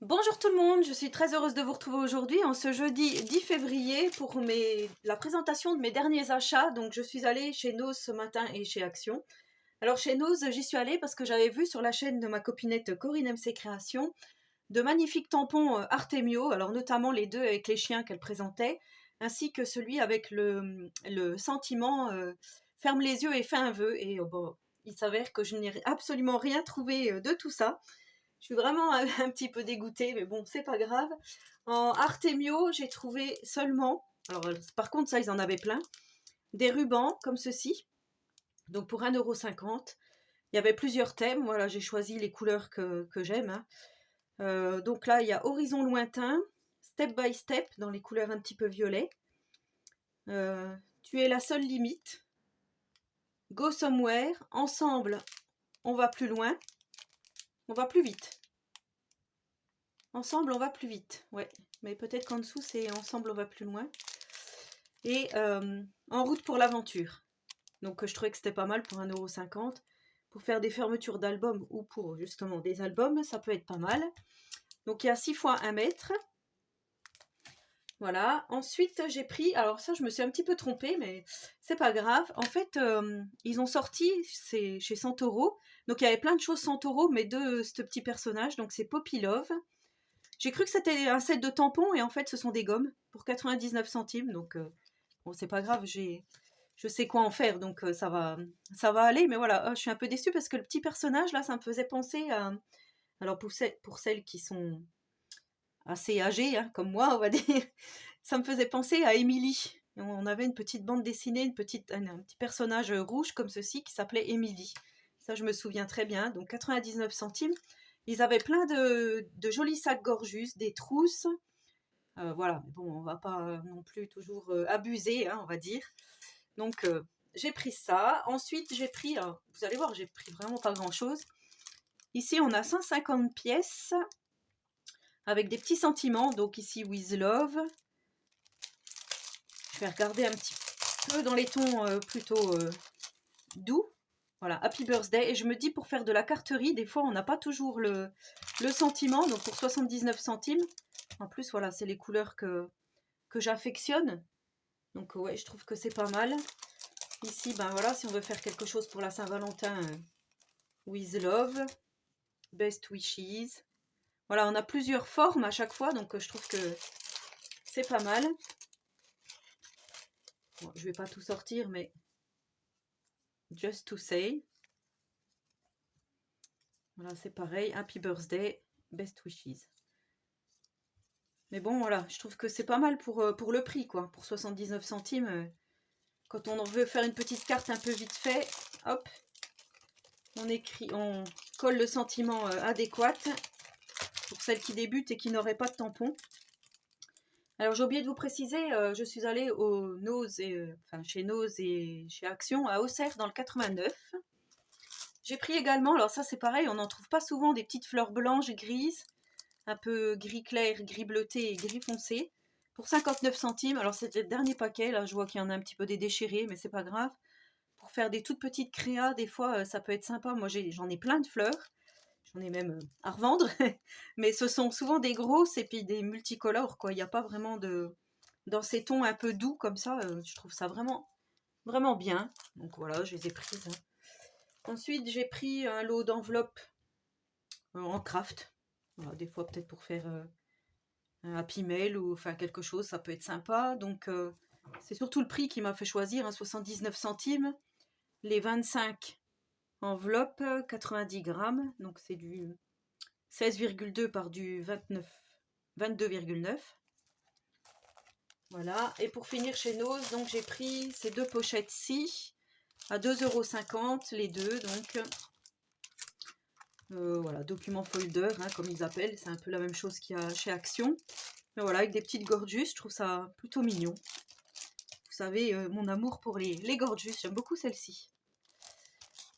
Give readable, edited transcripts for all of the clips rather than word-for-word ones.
Bonjour tout le monde, je suis très heureuse de vous retrouver aujourd'hui en ce jeudi 10 février pour la présentation de mes derniers achats. Donc je suis allée chez Nose ce matin et chez Action. Alors chez Nose, j'y suis allée parce que j'avais vu sur la chaîne de ma copinette Corinne MC Création de magnifiques tampons Artemio, alors notamment les deux avec les chiens qu'elle présentait, ainsi que celui avec le sentiment ferme les yeux et fais un vœu. Et bon, il s'avère que je n'ai absolument rien trouvé de tout ça. Je suis vraiment un petit peu dégoûtée, mais bon, c'est pas grave. En Artemio, j'ai trouvé seulement, alors par contre ça ils en avaient plein, des rubans comme ceci, donc pour 1,50 €. Il y avait plusieurs thèmes, voilà, j'ai choisi les couleurs que j'aime, hein. Donc là, il y a Horizon lointain, Step by Step, dans les couleurs un petit peu violet. Tu es la seule limite, Go Somewhere, Ensemble, on va plus loin, on va plus vite. Ensemble, on va plus vite, ouais. Mais peut-être qu'en dessous, c'est Ensemble, on va plus loin. Et En route pour l'aventure. Donc je trouvais que c'était pas mal pour 1,50 €. Pour faire des fermetures d'albums ou pour justement des albums, ça peut être pas mal. Donc il y a 6 fois 1 mètre. Voilà. Ensuite, j'ai pris... Alors ça, je me suis un petit peu trompée, mais c'est pas grave. En fait, ils ont sorti, c'est chez Santoro. Donc il y avait plein de choses Santoro, mais de ce petit personnage. Donc c'est Poppy Love. J'ai cru que c'était un set de tampons et en fait ce sont des gommes pour 99 centimes. Donc bon, c'est pas grave, je sais quoi en faire, donc ça va aller. Mais voilà, je suis un peu déçue parce que le petit personnage là, ça me faisait penser à... Alors pour celles qui sont assez âgées, hein, comme moi, on va dire, ça me faisait penser à Émilie. On avait une petite bande dessinée, un petit personnage rouge comme ceci qui s'appelait Émilie. Ça, je me souviens très bien. Donc 99 centimes. Ils avaient plein de jolis sacs gorgeus, des trousses. Voilà, mais bon, on va pas non plus toujours abuser, hein, on va dire. Donc j'ai pris ça. Ensuite, j'ai pris, vous allez voir, j'ai pris vraiment pas grand-chose. Ici, on a 150 pièces avec des petits sentiments. Donc ici, With Love. Je vais regarder un petit peu dans les tons plutôt doux. Voilà, Happy Birthday. Et je me dis, pour faire de la carterie, des fois, on n'a pas toujours le sentiment. Donc pour 79 centimes. En plus, voilà, c'est les couleurs que j'affectionne. Donc ouais, je trouve que c'est pas mal. Ici, ben voilà, si on veut faire quelque chose pour la Saint-Valentin, With Love, Best Wishes. Voilà, on a plusieurs formes à chaque fois, donc je trouve que c'est pas mal. Bon, je vais pas tout sortir, mais Just to Say. Voilà, c'est pareil. Happy Birthday, Best Wishes. Mais bon, voilà, je trouve que c'est pas mal pour le prix, quoi. Pour 79 centimes, quand on veut faire une petite carte un peu vite fait, hop, on colle le sentiment adéquat pour celles qui débutent et qui n'auraient pas de tampon. Alors j'ai oublié de vous préciser, je suis allée au Nose chez Nose et chez Action à Auxerre dans le 89. J'ai pris également, alors ça c'est pareil, on n'en trouve pas souvent, des petites fleurs blanches, grises, un peu gris clair, gris bleuté et gris foncé, pour 59 centimes. Alors c'était le dernier paquet, là je vois qu'il y en a un petit peu des déchirés, mais c'est pas grave. Pour faire des toutes petites créas, des fois ça peut être sympa. Moi j'en ai plein de fleurs. J'en ai même à revendre, mais ce sont souvent des grosses et puis des multicolores, quoi. Il n'y a pas vraiment de... Dans ces tons un peu doux comme ça, je trouve ça vraiment, vraiment bien. Donc voilà, je les ai prises, hein. Ensuite, j'ai pris un lot d'enveloppes en craft. Voilà, des fois, peut-être pour faire un happy mail ou enfin quelque chose, ça peut être sympa. Donc, c'est surtout le prix qui m'a fait choisir, hein, 79 centimes. Les 25 enveloppes, 90 grammes. Donc, c'est du 16,2 par du 22,9. Voilà. Et pour finir chez Nose, donc j'ai pris ces deux pochettes-ci à 2,50 € les deux. Donc voilà, document folder, hein, comme ils appellent. C'est un peu la même chose qu'il y a chez Action. Mais voilà, avec des petites gorgeous, je trouve ça plutôt mignon. Vous savez, mon amour pour les gorgeous, j'aime beaucoup celle-ci.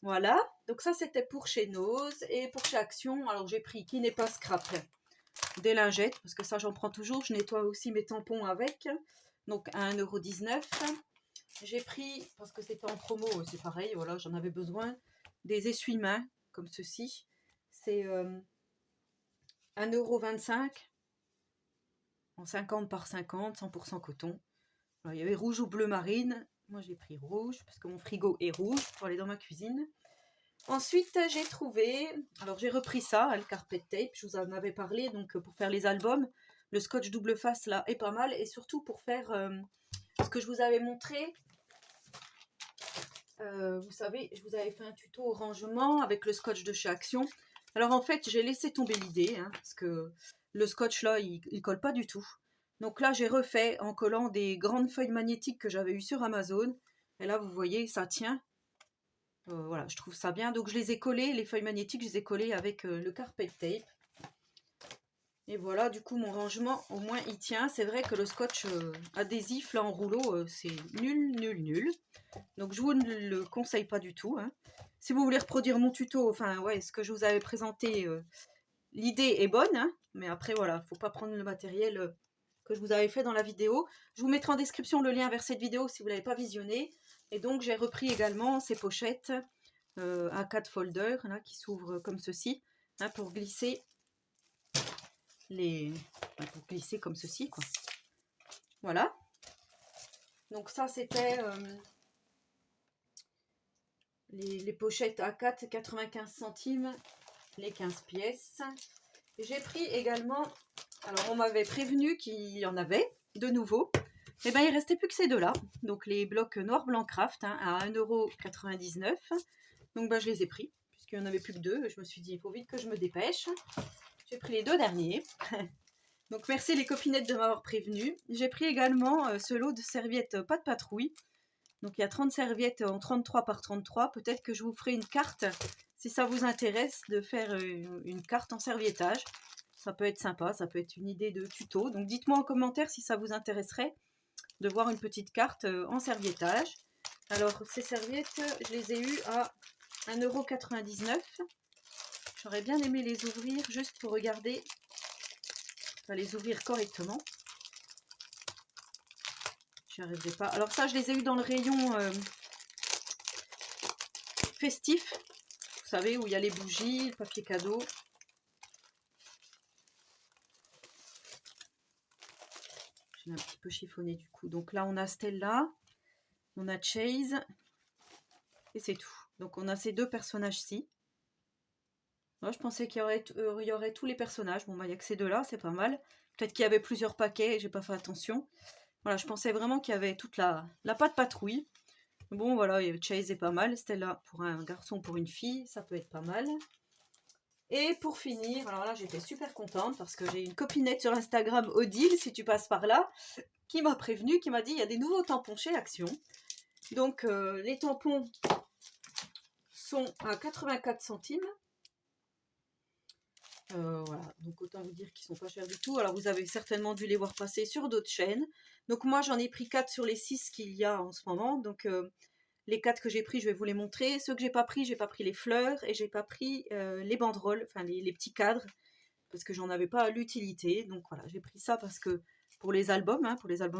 Voilà, donc ça c'était pour chez Nose. Et pour chez Action, alors j'ai pris qui n'est pas scrap, des lingettes, parce que ça j'en prends toujours. Je nettoie aussi mes tampons avec. Donc à 1,19 €. J'ai pris, parce que c'était en promo, c'est pareil, voilà, j'en avais besoin, des essuie-mains comme ceci. C'est 1,25 € en 50 par 50, 100% coton. Alors, il y avait rouge ou bleu marine. Moi, j'ai pris rouge parce que mon frigo est rouge pour aller dans ma cuisine. Ensuite, j'ai trouvé... Alors, j'ai repris ça, le carpet tape. Je vous en avais parlé. Donc, pour faire les albums, le scotch double face, là, est pas mal. Et surtout pour faire ce que je vous avais montré. Vous savez, je vous avais fait un tuto au rangement avec le scotch de chez Action. Alors, en fait, j'ai laissé tomber l'idée. Parce que le scotch, là, il colle pas du tout. Donc là, j'ai refait en collant des grandes feuilles magnétiques que j'avais eues sur Amazon. Et là, vous voyez, ça tient. Voilà, je trouve ça bien. Donc je les ai collées, les feuilles magnétiques, je les ai collées avec le carpet tape. Et voilà, du coup, mon rangement, au moins, il tient. C'est vrai que le scotch adhésif, là, en rouleau, c'est nul, nul, nul. Donc je vous ne le conseille pas du tout. Si vous voulez reproduire mon tuto, enfin, ouais, ce que je vous avais présenté, l'idée est bonne. Mais après, voilà, faut pas prendre le matériel... que je vous avais fait dans la vidéo. Je vous mettrai en description le lien vers cette vidéo si vous ne l'avez pas visionné. Et donc j'ai repris également ces pochettes à 4 folders là, qui s'ouvrent comme ceci pour glisser pour glisser comme ceci quoi. Voilà. Donc ça c'était les pochettes A4 95 centimes, les 15 pièces. J'ai pris également, alors on m'avait prévenu qu'il y en avait de nouveau. Et bien, il ne restait plus que ces deux-là. Donc, les blocs noir, blanc, craft à 1,99 €. Donc, ben, je les ai pris, puisqu'il n'y en avait plus que deux. Je me suis dit, il faut vite que je me dépêche. J'ai pris les deux derniers. Donc, merci les copinettes de m'avoir prévenu. J'ai pris également ce lot de serviettes pas de patrouille. Donc, il y a 30 serviettes en 33 par 33. Peut-être que je vous ferai une carte, si ça vous intéresse, de faire une carte en serviettage. Ça peut être sympa, ça peut être une idée de tuto. Donc, dites-moi en commentaire si ça vous intéresserait de voir une petite carte en serviettage. Alors ces serviettes, je les ai eues à 1,99 €. J'aurais bien aimé les ouvrir juste pour regarder, enfin, les ouvrir correctement. J'y arriverai pas. Alors ça, je les ai eues dans le rayon festif. Vous savez, où il y a les bougies, le papier cadeau. J'ai un petit peu chiffonné du coup. Donc là, on a Stella, on a Chase, et c'est tout. Donc on a ces deux personnages-ci. Je pensais qu'il y aurait tous les personnages. Bon, bah, il n'y a que ces deux-là, c'est pas mal. Peut-être qu'il y avait plusieurs paquets et j'ai pas fait attention. Voilà, je pensais vraiment qu'il y avait toute la patte patrouille. Bon, voilà, Chase est pas mal. Stella pour un garçon, pour une fille, ça peut être pas mal. Et pour finir, alors là, j'étais super contente parce que j'ai une copinette sur Instagram, Odile, si tu passes par là, qui m'a prévenu, qui m'a dit il y a des nouveaux tampons chez Action. Donc, les tampons sont à 84 centimes. Voilà, donc autant vous dire qu'ils sont pas chers du tout. Alors vous avez certainement dû les voir passer sur d'autres chaînes. Donc moi j'en ai pris 4 sur les 6 qu'il y a en ce moment. Donc les 4 que j'ai pris, je vais vous les montrer. Ceux que j'ai pas pris les fleurs et j'ai pas pris les banderoles, enfin les petits cadres, parce que j'en avais pas l'utilité. Donc voilà, j'ai pris ça parce que pour les albums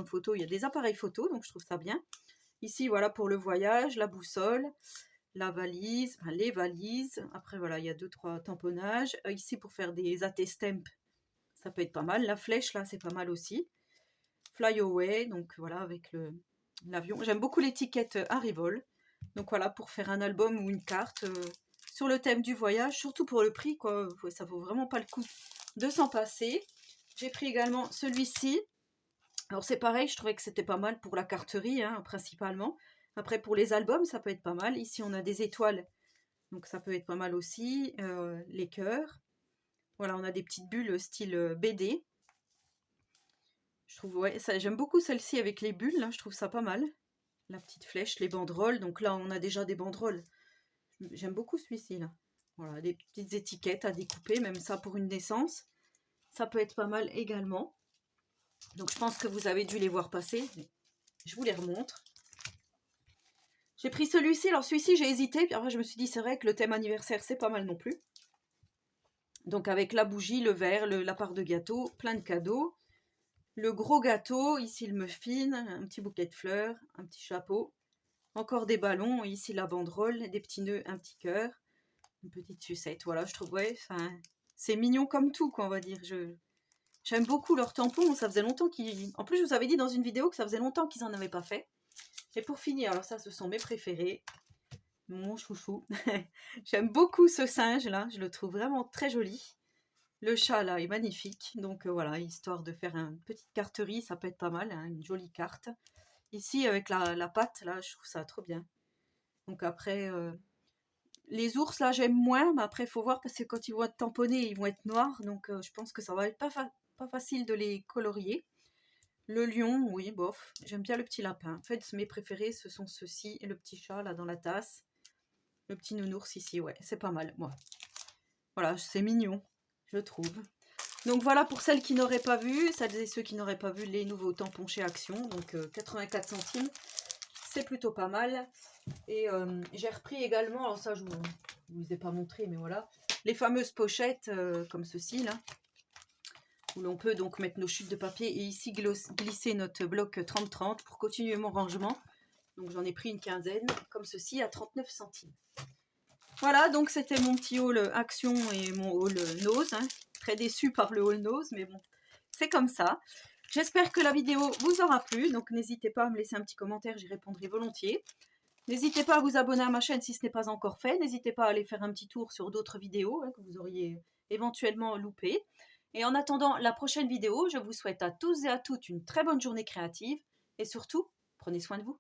photos, il y a des appareils photos, donc je trouve ça bien. Ici voilà pour le voyage, la boussole, la valise, enfin, les valises. Après, voilà, il y a 2-3 tamponnages. Ici, pour faire des attestamps, ça peut être pas mal. La flèche, là, c'est pas mal aussi. Fly Away, donc voilà, avec l'avion. J'aime beaucoup l'étiquette Arrivol. Donc voilà, pour faire un album ou une carte sur le thème du voyage, surtout pour le prix, quoi. Ça vaut vraiment pas le coup de s'en passer. J'ai pris également celui-ci. Alors c'est pareil, je trouvais que c'était pas mal pour la carterie, principalement. Après, pour les albums, ça peut être pas mal. Ici, on a des étoiles, donc ça peut être pas mal aussi. Les cœurs. Voilà, on a des petites bulles style BD. Je trouve, ouais, j'aime beaucoup celle-ci avec les bulles, là, je trouve ça pas mal. La petite flèche, les banderoles. Donc là, on a déjà des banderoles. J'aime beaucoup celui-ci, là. Voilà, des petites étiquettes à découper, même ça pour une naissance. Ça peut être pas mal également. Donc je pense que vous avez dû les voir passer. Je vous les remontre. J'ai pris celui-ci. Alors celui-ci, j'ai hésité. Puis après, je me suis dit, c'est vrai que le thème anniversaire, c'est pas mal non plus. Donc avec la bougie, le verre, la part de gâteau, plein de cadeaux. Le gros gâteau, ici le muffin, un petit bouquet de fleurs, un petit chapeau. Encore des ballons, ici la banderole, des petits nœuds, un petit cœur, une petite sucette. Voilà, je trouve, ouais, c'est mignon comme tout, quoi, on va dire. J'aime beaucoup leurs tampons, ça faisait longtemps qu'ils... En plus, je vous avais dit dans une vidéo que ça faisait longtemps qu'ils en avaient pas fait. Et pour finir, alors ça, ce sont mes préférés. Mon chouchou. J'aime beaucoup ce singe, là. Je le trouve vraiment très joli. Le chat, là, est magnifique. Donc, voilà, histoire de faire une petite carterie, ça peut être pas mal, hein, une jolie carte. Ici, avec la patte, là, je trouve ça trop bien. Donc après, les ours, là, j'aime moins. Mais après, il faut voir parce que quand ils vont être tamponnés, ils vont être noirs. Donc, je pense que ça va être pas facile de les colorier. Le lion, oui, bof. J'aime bien le petit lapin. En fait, mes préférés, ce sont ceux-ci. Et le petit chat, là, dans la tasse. Le petit nounours ici, ouais, c'est pas mal, moi. Voilà, c'est mignon, je trouve. Donc voilà pour celles qui n'auraient pas vu, celles et ceux qui n'auraient pas vu les nouveaux tampons chez Action. Donc 84 centimes, c'est plutôt pas mal. Et j'ai repris également, alors ça je vous ai pas montré, mais voilà, les fameuses pochettes comme ceci là, où l'on peut donc mettre nos chutes de papier et ici glisser notre bloc 30-30 pour continuer mon rangement. Donc j'en ai pris une quinzaine, comme ceci, à 39 centimes. Voilà, donc c'était mon petit haul Action et mon haul Nose. Hein. Très déçue par le haul Nose, mais bon, c'est comme ça. J'espère que la vidéo vous aura plu, donc n'hésitez pas à me laisser un petit commentaire, j'y répondrai volontiers. N'hésitez pas à vous abonner à ma chaîne si ce n'est pas encore fait. N'hésitez pas à aller faire un petit tour sur d'autres vidéos hein, que vous auriez éventuellement loupées. Et en attendant la prochaine vidéo, je vous souhaite à tous et à toutes une très bonne journée créative. Et surtout, prenez soin de vous.